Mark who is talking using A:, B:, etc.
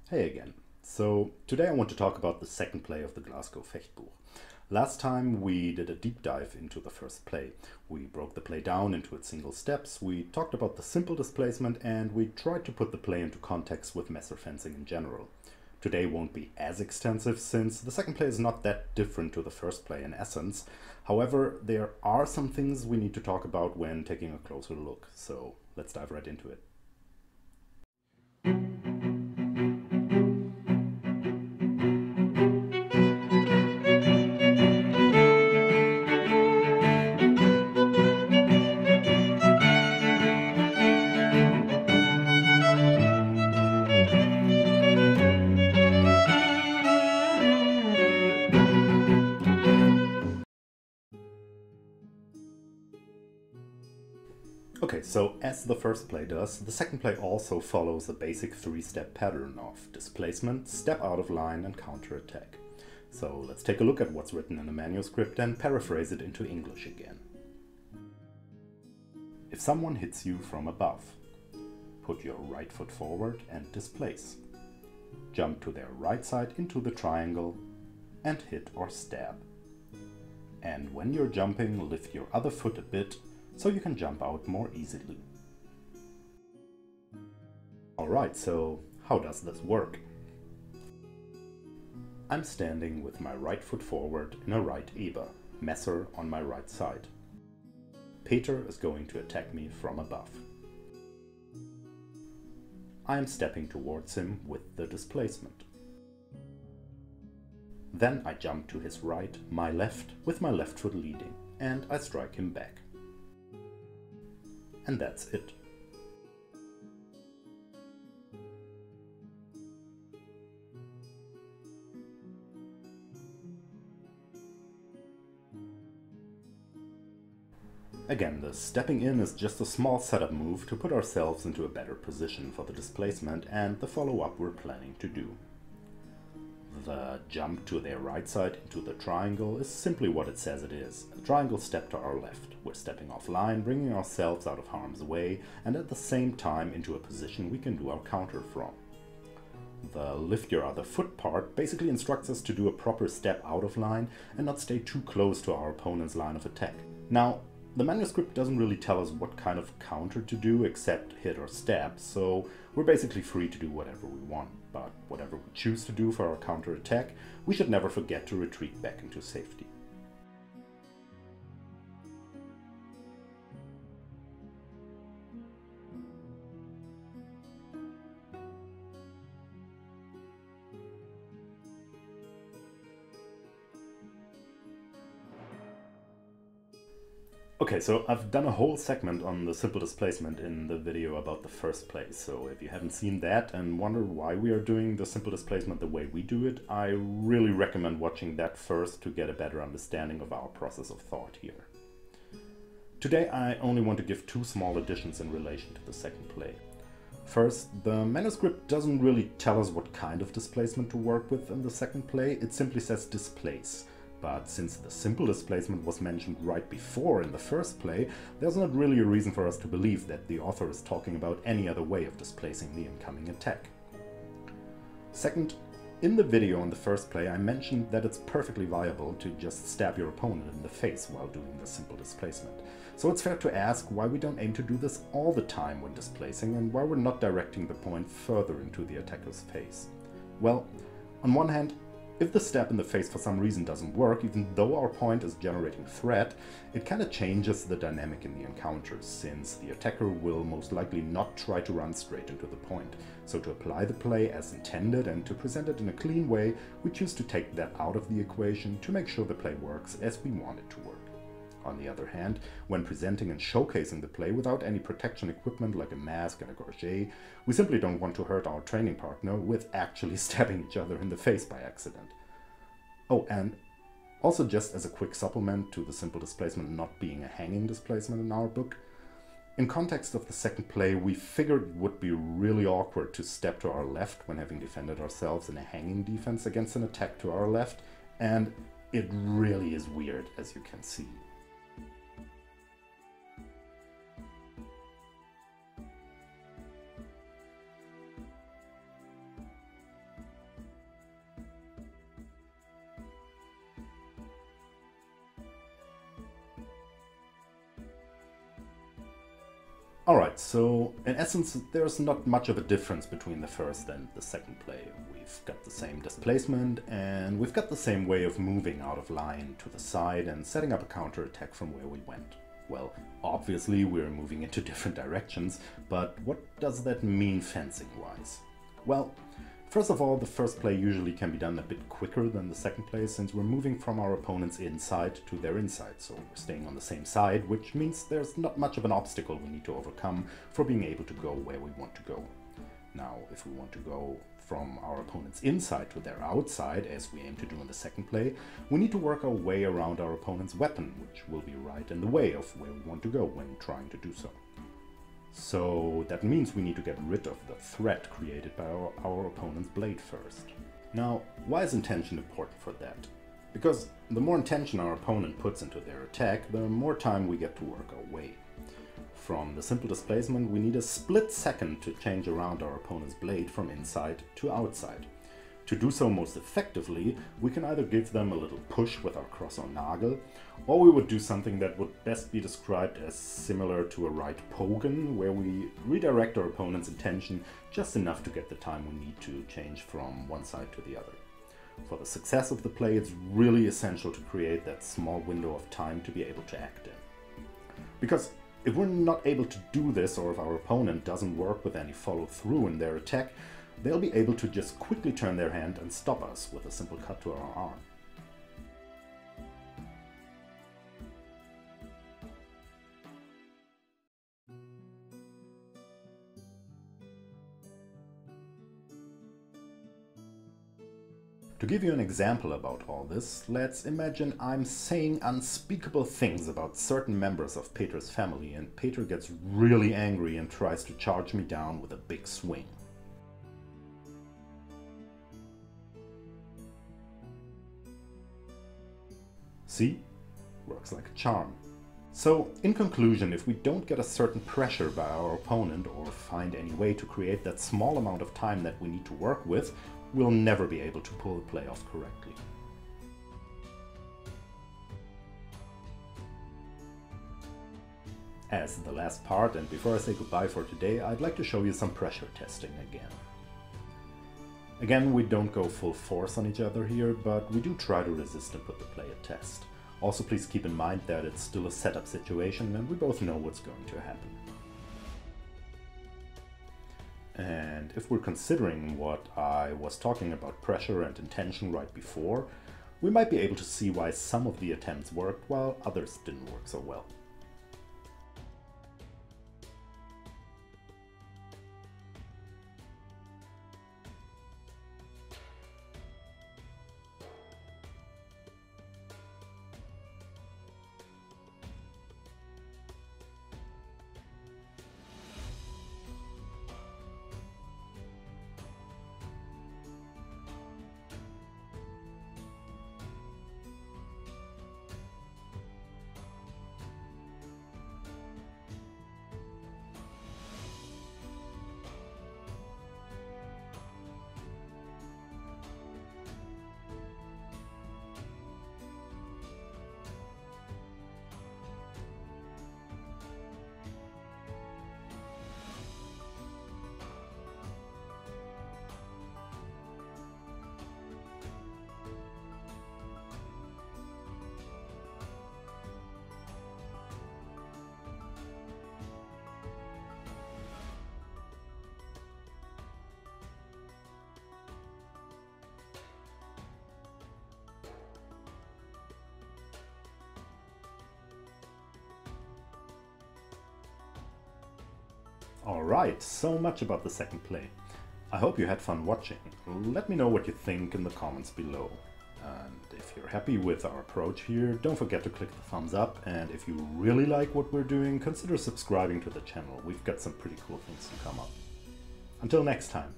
A: Hey again. So today I want to talk about the second play of the Glasgow Fechtbuch. Last time we did a deep dive into the first play. We broke the play down into its single steps, we talked about the simple displacement, and we tried to put the play into context with messer fencing in general. Today won't be as extensive since the second play is not that different to the first play in essence. However, there are some things we need to talk about when taking a closer look, so let's dive right into it. Okay, so as the first play does, the second play also follows a basic three-step pattern of displacement, step out of line, and counterattack. So let's take a look at what's written in the manuscript and paraphrase it into English again. If someone hits you from above, put your right foot forward and displace. Jump to their right side into the triangle and hit or stab. And when you're jumping, lift your other foot a bit so you can jump out more easily. Alright, so how does this work? I'm standing with my right foot forward in a right Eber, Messer on my right side. Peter is going to attack me from above. I am stepping towards him with the displacement. Then I jump to his right, my left, with my left foot leading, and I strike him back. And that's it. Again, the stepping in is just a small setup move to put ourselves into a better position for the displacement and the follow-up we're planning to do. The jump to their right side into the triangle is simply what it says it is. A triangle step to our left. We're stepping offline, bringing ourselves out of harm's way, and at the same time into a position we can do our counter from. The lift your other foot part basically instructs us to do a proper step out of line and not stay too close to our opponent's line of attack. Now, the manuscript doesn't really tell us what kind of counter to do except hit or stab, so we're basically free to do whatever we want. But whatever we choose to do for our counter attack, we should never forget to retreat back into safety. Okay, so I've done a whole segment on the simple displacement in the video about the first play, so if you haven't seen that and wonder why we are doing the simple displacement the way we do it, I really recommend watching that first to get a better understanding of our process of thought here. Today I only want to give two small additions in relation to the second play. First, the manuscript doesn't really tell us what kind of displacement to work with in the second play, it simply says displace. But since the simple displacement was mentioned right before in the first play, there's not really a reason for us to believe that the author is talking about any other way of displacing the incoming attack. Second, in the video on the first play I mentioned that it's perfectly viable to just stab your opponent in the face while doing the simple displacement. So it's fair to ask why we don't aim to do this all the time when displacing and why we're not directing the point further into the attacker's face. Well, on one hand, if the stab in the face for some reason doesn't work, even though our point is generating threat, it kinda changes the dynamic in the encounter, since the attacker will most likely not try to run straight into the point. So to apply the play as intended and to present it in a clean way, we choose to take that out of the equation to make sure the play works as we want it to work. On the other hand, when presenting and showcasing the play without any protection equipment like a mask and a gorget, we simply don't want to hurt our training partner with actually stabbing each other in the face by accident. Oh, and also just as a quick supplement to the simple displacement not being a hanging displacement in our book, in context of the second play, we figured it would be really awkward to step to our left when having defended ourselves in a hanging defense against an attack to our left, and it really is weird, as you can see. Alright, so in essence there's not much of a difference between the first and the second play. We've got the same displacement and we've got the same way of moving out of line to the side and setting up a counterattack from where we went. Well, obviously we're moving into different directions, but what does that mean fencing-wise? Well, first of all, the first play usually can be done a bit quicker than the second play, since we're moving from our opponent's inside to their inside, so we're staying on the same side, which means there's not much of an obstacle we need to overcome for being able to go where we want to go. Now, if we want to go from our opponent's inside to their outside, as we aim to do in the second play, we need to work our way around our opponent's weapon, which will be right in the way of where we want to go when trying to do so. So that means we need to get rid of the threat created by our opponent's blade first. Now, why is intention important for that? Because the more intention our opponent puts into their attack, the more time we get to work our way. From the simple displacement, we need a split second to change around our opponent's blade from inside to outside. To do so most effectively, we can either give them a little push with our cross or nagel, or we would do something that would best be described as similar to a right pogen, where we redirect our opponent's intention just enough to get the time we need to change from one side to the other. For the success of the play, it's really essential to create that small window of time to be able to act in. Because if we're not able to do this, or if our opponent doesn't work with any follow-through in their attack, they'll be able to just quickly turn their hand and stop us with a simple cut to our arm. To give you an example about all this, let's imagine I'm saying unspeakable things about certain members of Peter's family, and Peter gets really angry and tries to charge me down with a big swing. See? Works like a charm. So, in conclusion, if we don't get a certain pressure by our opponent or find any way to create that small amount of time that we need to work with, we'll never be able to pull the play off correctly. As the last part, and before I say goodbye for today, I'd like to show you some pressure testing again. Again, we don't go full force on each other here, but we do try to resist and put the play at test. Also, please keep in mind that it's still a setup situation and we both know what's going to happen. And if we're considering what I was talking about pressure and intention right before, we might be able to see why some of the attempts worked while others didn't work so well. Alright, so much about the second play. I hope you had fun watching. Let me know what you think in the comments below. And if you're happy with our approach here, don't forget to click the thumbs up, and if you really like what we're doing, consider subscribing to the channel. We've got some pretty cool things to come up. Until next time.